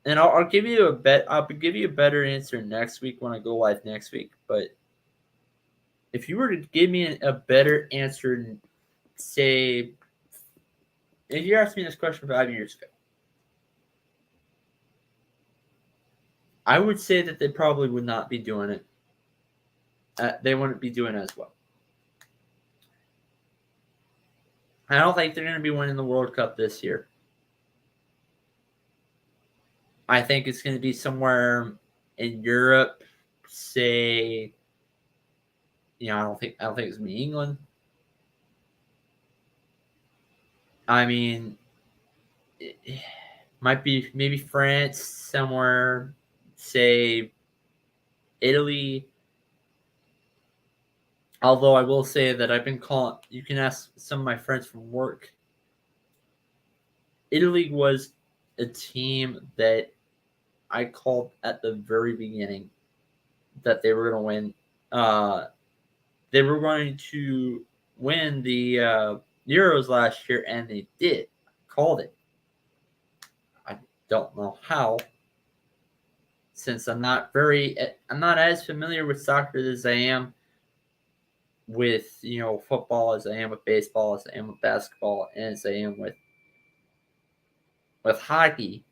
and I'll give you a bet. I'll give you a better answer next week when I go live next week. But if you were to give me a better answer, say, if you asked me this question 5 years ago, I would say that they probably would not be doing it. They wouldn't be doing it as well. I don't think they're going to be winning the World Cup this year. I think it's going to be somewhere in Europe, say, I don't think it's going to be England. I mean, it might be maybe France, somewhere, say, Italy. Although I will say that I've been calling, you can ask some of my friends from work. Italy was a team that I called at the very beginning that they were going to win they were going to win the Euros last year, and they did. Called it. I don't know how, since I'm not as familiar with soccer as I am with football, as I am with baseball, as I am with basketball, and as I am with hockey.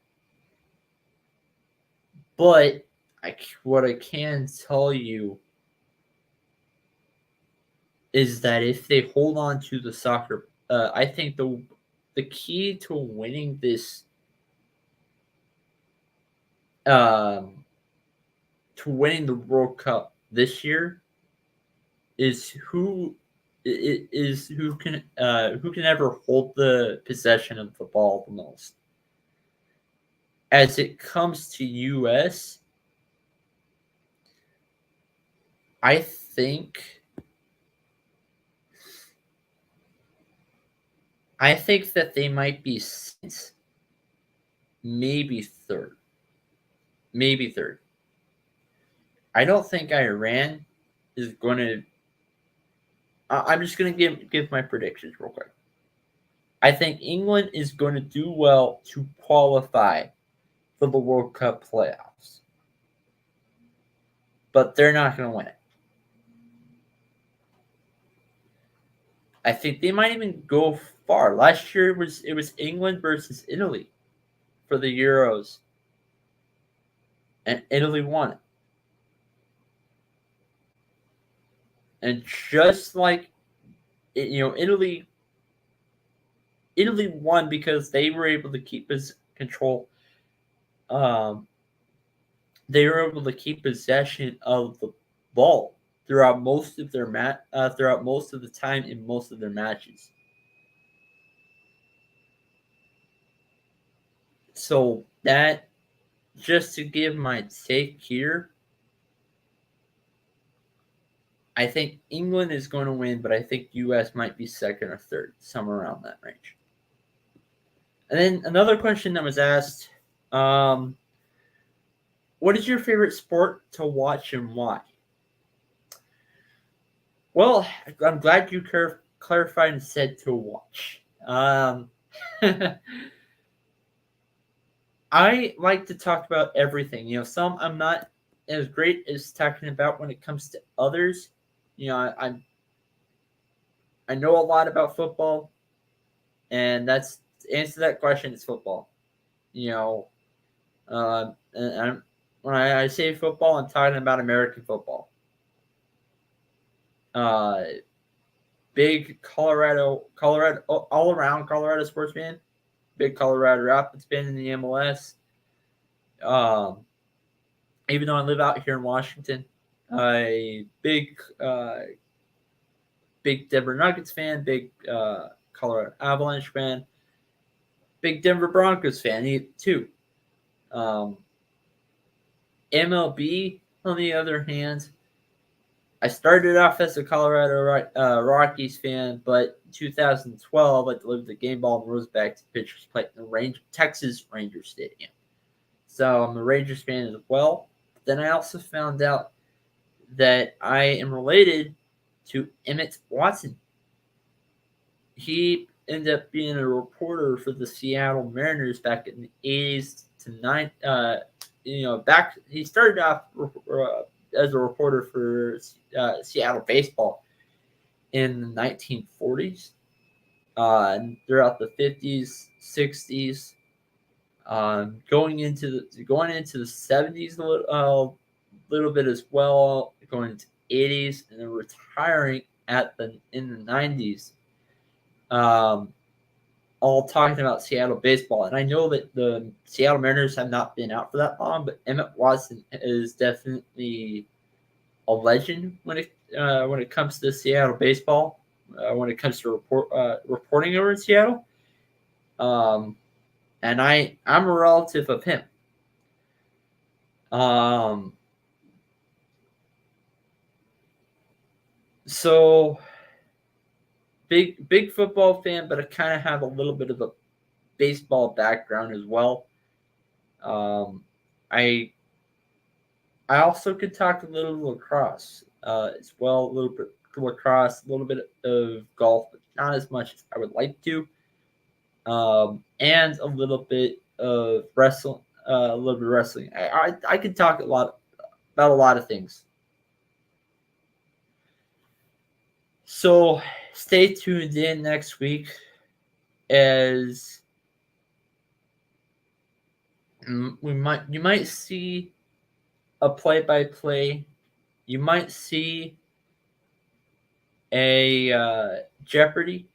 But what I can tell you is that if they hold on to the soccer, I think the key to winning this, to winning the World Cup this year, is who can ever hold the possession of the ball the most. As it comes to US, I think that they might be maybe third. Maybe third. I don't think Iran is going to. I'm just going to give my predictions real quick. I think England is going to do well to qualify for the World Cup playoffs, but they're not going to win it. I think they might even go far. Last year it was England versus Italy for the Euros, and Italy won it. And just like Italy won because they were able to keep his control. They were able to keep possession of the ball throughout most of throughout most of the time in most of their matches. So that, just to give my take here, I think England is going to win, but I think US might be second or third, somewhere around that range. And then another question that was asked, what is your favorite sport to watch and why? Well, I'm glad you clarified and said to watch. I like to talk about everything. Some I'm not as great as talking about when it comes to others. I know a lot about football, and that's, to answer that question, it's football. And when I say football, I'm talking about American football. Big Colorado all around Colorado sports fan. Big Colorado Rapids fan in the MLS. Even though I live out here in Washington, a big Denver Nuggets fan, big Colorado Avalanche fan, big Denver Broncos fan too. MLB, on the other hand, I started off as a Colorado Rockies fan, but in 2012 I delivered the game ball and rose back to pitchers playing the Texas Rangers Stadium. So I'm a Rangers fan as well. But then I also found out that I am related to Emmett Watson. He ended up being a reporter for the Seattle Mariners back in the 80s to 90s. He started off as a reporter for Seattle baseball in the 1940s, throughout the 50s, 60s, going into the 70s a little bit as well, going into 80s, and then retiring in the 90s. All talking about Seattle baseball. And I know that the Seattle Mariners have not been out for that long, but Emmett Watson is definitely a legend when it comes to Seattle baseball, when it comes to reporting over in Seattle. And I'm a relative of him. So big football fan, but I kind of have a little bit of a baseball background as well. I also could talk a little lacrosse as well, a little bit lacrosse, a little bit of golf, but not as much as I would like to. And a little bit of wrestling. A little bit of wrestling. I could talk about a lot of things. So stay tuned in next week as you might see a play-by-play. You might see a Jeopardy.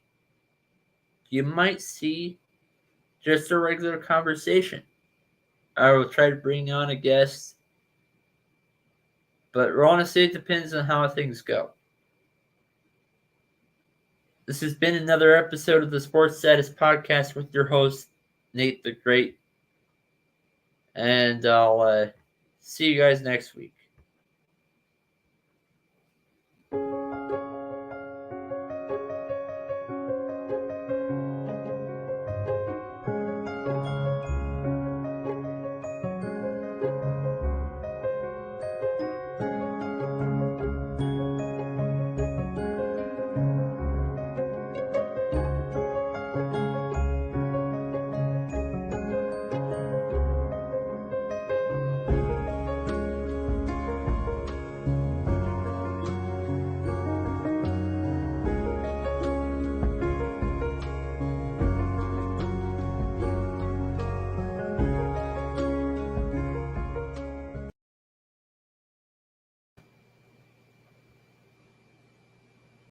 You might see just a regular conversation. I will try to bring on a guest, but honestly, it depends on how things go. This has been another episode of the Sportsstatus podcast with your host, Nate the Great. And I'll see you guys next week.